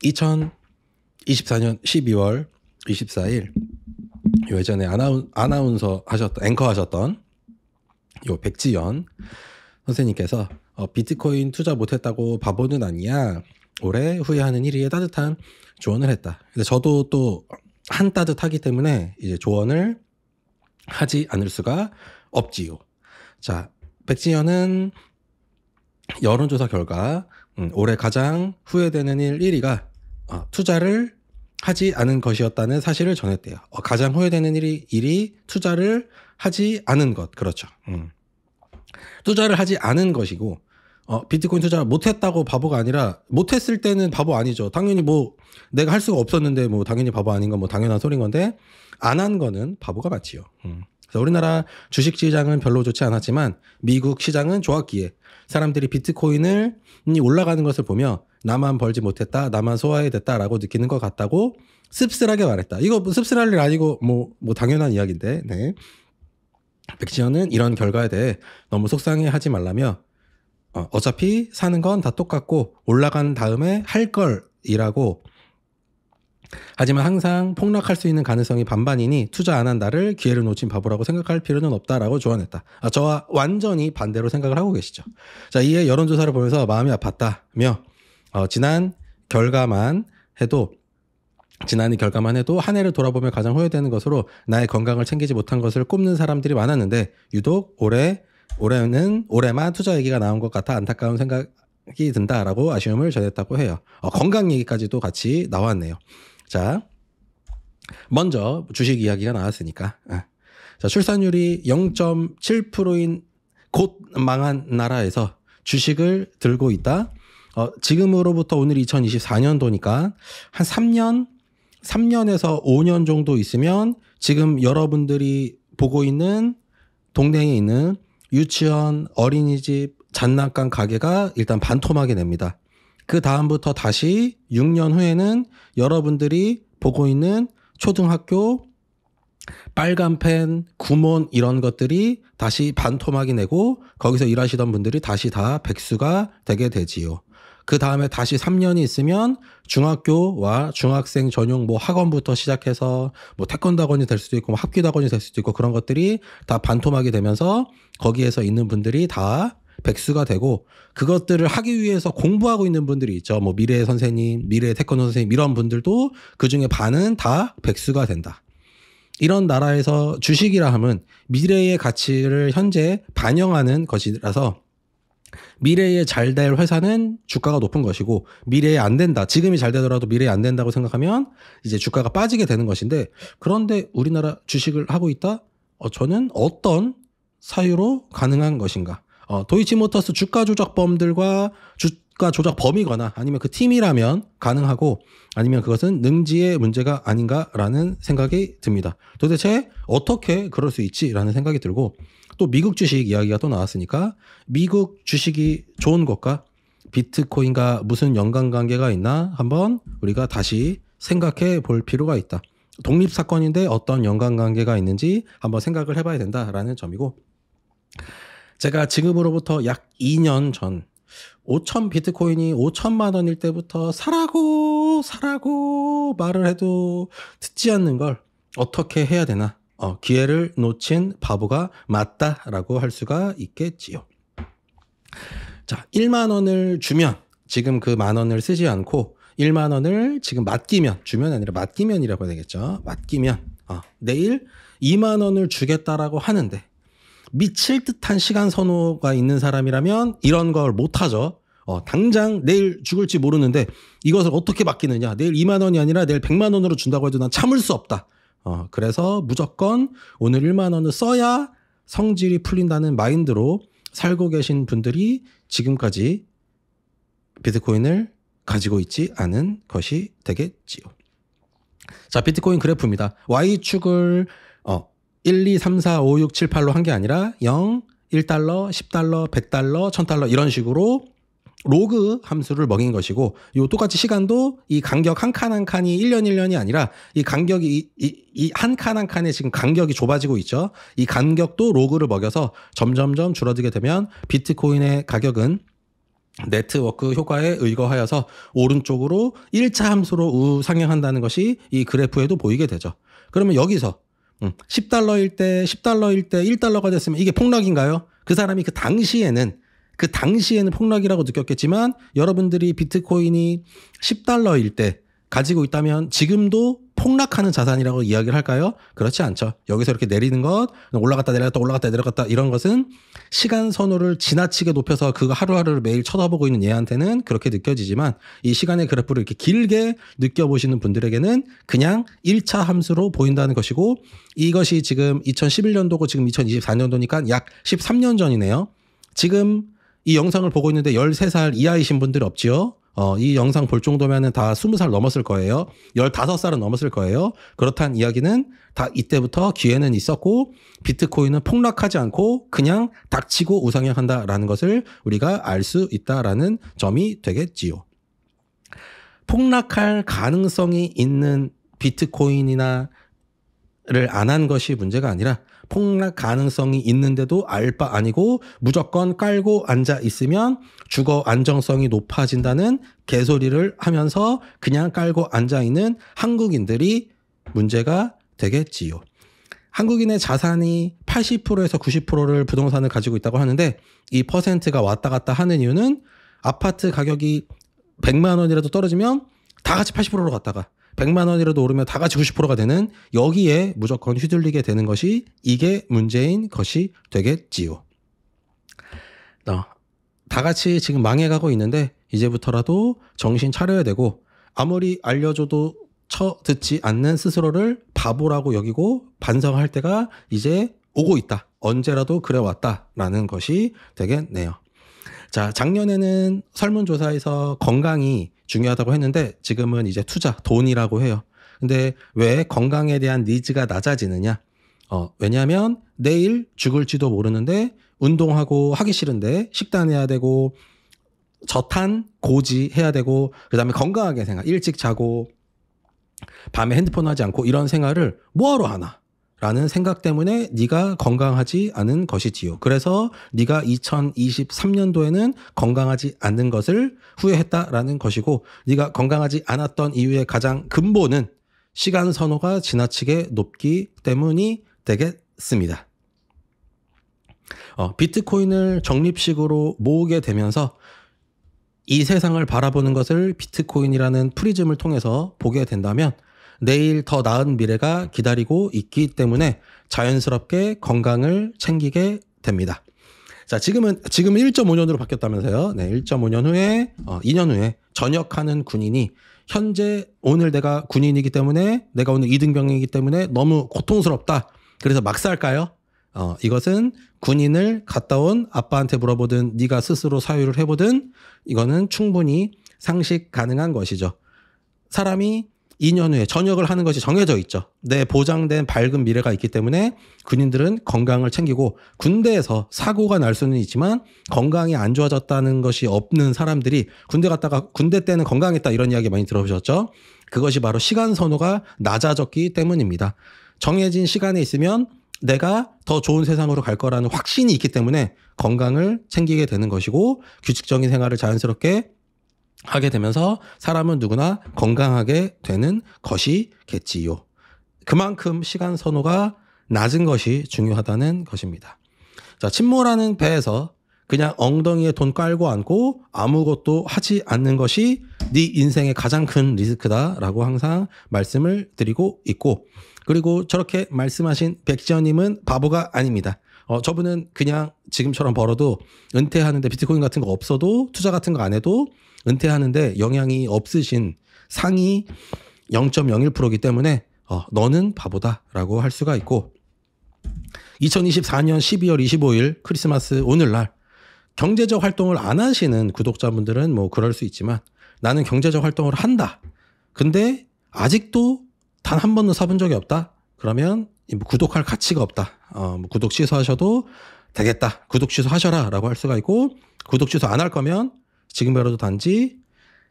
2024년 12월 24일 예전에 아나운서 하셨던 앵커 하셨던 요 백지연 선생님께서 비트코인 투자 못했다고 바보는 아니야. 올해 후회하는 일이에 따뜻한 조언을 했다. 근데 저도 또 한 따뜻하기 때문에 이제 조언을 하지 않을 수가 없지요. 자, 백지연은 여론조사 결과 올해 가장 후회되는 일 1위가 투자를 하지 않은 것이었다는 사실을 전했대요. 가장 후회되는 일이 투자를 하지 않은 것. 그렇죠. 투자를 하지 않은 것이고 비트코인 투자 못했다고 바보가 아니라 못했을 때는 바보 아니죠. 당연히 뭐 내가 할 수가 없었는데 뭐 당연히 바보 아닌 건 뭐 당연한 소린 건데 안 한 거는 바보가 맞지요. 그래서 우리나라 주식시장은 별로 좋지 않았지만 미국 시장은 좋았기에 사람들이 비트코인이 올라가는 것을 보며 나만 벌지 못했다, 나만 소화해됐다라고 느끼는 것 같다고 씁쓸하게 말했다. 이거 뭐 씁쓸할 일 아니고 뭐 당연한 이야기인데. 네. 백지연은 이런 결과에 대해 너무 속상해하지 말라며 어차피 사는 건 다 똑같고 올라간 다음에 할 걸이라고 하지만 항상 폭락할 수 있는 가능성이 반반이니 투자 안 한 나를 기회를 놓친 바보라고 생각할 필요는 없다라고 조언했다. 저와 완전히 반대로 생각을 하고 계시죠. 자, 이에 여론조사를 보면서 마음이 아팠다며 지난 결과만 해도 한 해를 돌아보며 가장 후회되는 것으로 나의 건강을 챙기지 못한 것을 꼽는 사람들이 많았는데 유독 올해만 투자 얘기가 나온 것 같아 안타까운 생각이 든다라고 아쉬움을 전했다고 해요. 건강 얘기까지도 같이 나왔네요. 자, 먼저 주식 이야기가 나왔으니까. 자, 출산율이 0.7%인 곧 망한 나라에서 주식을 들고 있다. 지금으로부터 오늘 2024년도니까 한 3년에서 5년 정도 있으면 지금 여러분들이 보고 있는 동네에 있는 유치원, 어린이집, 장난감 가게가 일단 반토막이 냅니다. 그 다음부터 다시 6년 후에는 여러분들이 보고 있는 초등학교, 빨간펜, 구몬 이런 것들이 다시 반토막이 내고 거기서 일하시던 분들이 다시 다 백수가 되게 되지요. 그 다음에 다시 3년이 있으면 중학교와 중학생 전용 뭐 학원부터 시작해서 뭐 태권도 학원이 될 수도 있고 뭐 합기도 학원이 될 수도 있고 그런 것들이 다 반토막이 되면서 거기에서 있는 분들이 다 백수가 되고 그것들을 하기 위해서 공부하고 있는 분들이 있죠. 뭐 미래의 선생님, 미래의 태권도 선생님 이런 분들도 그중에 반은 다 백수가 된다. 이런 나라에서 주식이라 함은 미래의 가치를 현재 반영하는 것이라서 미래에 잘 될 회사는 주가가 높은 것이고 미래에 안 된다. 지금이 잘 되더라도 미래에 안 된다고 생각하면 이제 주가가 빠지게 되는 것인데 그런데 우리나라 주식을 하고 있다? 저는 어떤 사유로 가능한 것인가? 도이치모터스 주가 조작범들과 주가 조작범이거나 아니면 그 팀이라면 가능하고 아니면 그것은 능지의 문제가 아닌가라는 생각이 듭니다. 도대체 어떻게 그럴 수 있지라는 생각이 들고 또 미국 주식 이야기가 또 나왔으니까 미국 주식이 좋은 것과 비트코인과 무슨 연관관계가 있나 한번 우리가 다시 생각해 볼 필요가 있다. 독립사건인데 어떤 연관관계가 있는지 한번 생각을 해봐야 된다라는 점이고 제가 지금으로부터 약 2년 전 5천 비트코인이 5천만 원일 때부터 사라고 말을 해도 듣지 않는 걸 어떻게 해야 되나 기회를 놓친 바보가 맞다라고 할 수가 있겠지요. 자, 1만 원을 주면 지금 그 만 원을 쓰지 않고 1만 원을 지금 맡기면 주면 아니라 맡기면이라고 해야 되겠죠. 맡기면 내일 2만 원을 주겠다라고 하는데 미칠 듯한 시간 선호가 있는 사람이라면 이런 걸 못하죠. 당장 내일 죽을지 모르는데 이것을 어떻게 맡기느냐. 내일 2만 원이 아니라 내일 100만 원으로 준다고 해도 난 참을 수 없다. 그래서 무조건 오늘 1만 원을 써야 성질이 풀린다는 마인드로 살고 계신 분들이 지금까지 비트코인을 가지고 있지 않은 것이 되겠지요. 자, 비트코인 그래프입니다. Y축을 1, 2, 3, 4, 5, 6, 7, 8로 한 게 아니라 0, 1달러, 10달러, 100달러, 1000달러 이런 식으로 로그 함수를 먹인 것이고 요 똑같이 시간도 이 간격 한 칸 한 칸이 1년 1년이 아니라 이 간격이 이 한 칸 한 칸에 지금 간격이 좁아지고 있죠. 이 간격도 로그를 먹여서 점점점 줄어들게 되면 비트코인의 가격은 네트워크 효과에 의거하여서 오른쪽으로 1차 함수로 우상향한다는 것이 이 그래프에도 보이게 되죠. 그러면 여기서 10달러일 때 10달러일 때 1달러가 됐으면 이게 폭락인가요? 그 사람이 그 당시에는 폭락이라고 느꼈겠지만 여러분들이 비트코인이 10달러일 때 가지고 있다면 지금도 폭락하는 자산이라고 이야기를 할까요? 그렇지 않죠. 여기서 이렇게 내리는 것, 올라갔다 내려갔다 올라갔다 내려갔다 이런 것은 시간 선호를 지나치게 높여서 그거 하루하루를 매일 쳐다보고 있는 얘한테는 그렇게 느껴지지만 이 시간의 그래프를 이렇게 길게 느껴보시는 분들에게는 그냥 1차 함수로 보인다는 것이고 이것이 지금 2011년도고 지금 2024년도니까 약 13년 전이네요. 지금 이 영상을 보고 있는데 13살 이하이신 분들이 없지요. 이 영상 볼 정도면은 다 20살 넘었을 거예요. 15살은 넘었을 거예요. 그렇다는 이야기는 다 이때부터 기회는 있었고 비트코인은 폭락하지 않고 그냥 닥치고 우상향한다라는 것을 우리가 알 수 있다라는 점이 되겠지요. 폭락할 가능성이 있는 비트코인이나를 안 한 것이 문제가 아니라 폭락 가능성이 있는데도 알 바 아니고 무조건 깔고 앉아 있으면 주거 안정성이 높아진다는 개소리를 하면서 그냥 깔고 앉아 있는 한국인들이 문제가 되겠지요. 한국인의 자산이 80%에서 90%를 부동산을 가지고 있다고 하는데 이 퍼센트가 왔다 갔다 하는 이유는 아파트 가격이 100만 원이라도 떨어지면 다 같이 80%로 갔다가 100만 원이라도 오르면 다 같이 90%가 되는 여기에 무조건 휘둘리게 되는 것이 이게 문제인 것이 되겠지요. 다 같이 지금 망해가고 있는데 이제부터라도 정신 차려야 되고 아무리 알려줘도 쳐듣지 않는 스스로를 바보라고 여기고 반성할 때가 이제 오고 있다. 언제라도 그래왔다라는 것이 되겠네요. 자, 작년에는 설문조사에서 건강이 중요하다고 했는데 지금은 이제 투자, 돈이라고 해요. 근데 왜 건강에 대한 니즈가 낮아지느냐? 왜냐하면 내일 죽을지도 모르는데 운동하고 하기 싫은데 식단해야 되고 저탄, 고지 해야 되고 그다음에 건강하게 생각, 일찍 자고 밤에 핸드폰 하지 않고 이런 생활을 뭐하러 하나? 라는 생각 때문에 네가 건강하지 않은 것이지요. 그래서 네가 2023년도에는 건강하지 않는 것을 후회했다라는 것이고 네가 건강하지 않았던 이유의 가장 근본은 시간 선호가 지나치게 높기 때문이 되겠습니다. 비트코인을 적립식으로 모으게 되면서 이 세상을 바라보는 것을 비트코인이라는 프리즘을 통해서 보게 된다면 내일 더 나은 미래가 기다리고 있기 때문에 자연스럽게 건강을 챙기게 됩니다. 자, 지금은 1.5년으로 바뀌었다면서요. 네, 1.5년 후에 2년 후에 전역하는 군인이 현재 오늘 내가 군인이기 때문에 내가 오늘 2등병이기 때문에 너무 고통스럽다. 그래서 막 살까요? 이것은 군인을 갔다 온 아빠한테 물어보든 네가 스스로 사유를 해보든 이거는 충분히 상식 가능한 것이죠. 사람이 2년 후에 전역을 하는 것이 정해져 있죠. 내 보장된 밝은 미래가 있기 때문에 군인들은 건강을 챙기고 군대에서 사고가 날 수는 있지만 건강이 안 좋아졌다는 것이 없는 사람들이 군대 갔다가 군대 때는 건강했다 이런 이야기 많이 들어보셨죠? 그것이 바로 시간 선호가 낮아졌기 때문입니다. 정해진 시간에 있으면 내가 더 좋은 세상으로 갈 거라는 확신이 있기 때문에 건강을 챙기게 되는 것이고 규칙적인 생활을 자연스럽게 하게 되면서 사람은 누구나 건강하게 되는 것이겠지요. 그만큼 시간 선호가 낮은 것이 중요하다는 것입니다. 자, 침몰하는 배에서 그냥 엉덩이에 돈 깔고 앉고 아무것도 하지 않는 것이 네 인생의 가장 큰 리스크다라고 항상 말씀을 드리고 있고 그리고 저렇게 말씀하신 백지연님은 바보가 아닙니다. 저분은 그냥 지금처럼 벌어도 은퇴하는데 비트코인 같은 거 없어도 투자 같은 거 안 해도 은퇴하는데 영향이 없으신 상위 0.01%이기 때문에 너는 바보다라고 할 수가 있고 2024년 12월 25일 크리스마스 오늘날 경제적 활동을 안 하시는 구독자분들은 뭐 그럴 수 있지만 나는 경제적 활동을 한다. 근데 아직도 단 한 번도 사본 적이 없다. 그러면 구독할 가치가 없다. 구독 취소하셔도 되겠다. 구독 취소하셔라 라고 할 수가 있고 구독 취소 안 할 거면 지금이라도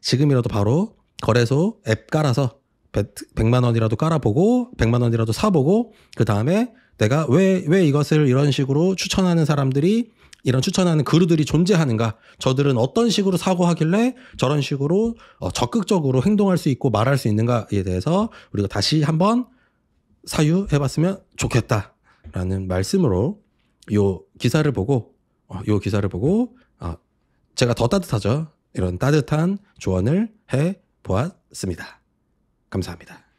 지금이라도 바로 거래소 앱 깔아서 100만 원이라도 깔아보고 100만 원이라도 사보고 그 다음에 내가 왜 이것을 이런 식으로 추천하는 사람들이 이런 추천하는 그루들이 존재하는가, 저들은 어떤 식으로 사고하길래 저런 식으로 적극적으로 행동할 수 있고 말할 수 있는가에 대해서 우리가 다시 한번 사유해봤으면 좋겠다라는 말씀으로 요 기사를 보고 제가 더 따뜻하죠. 이런 따뜻한 조언을 해 보았습니다. 감사합니다.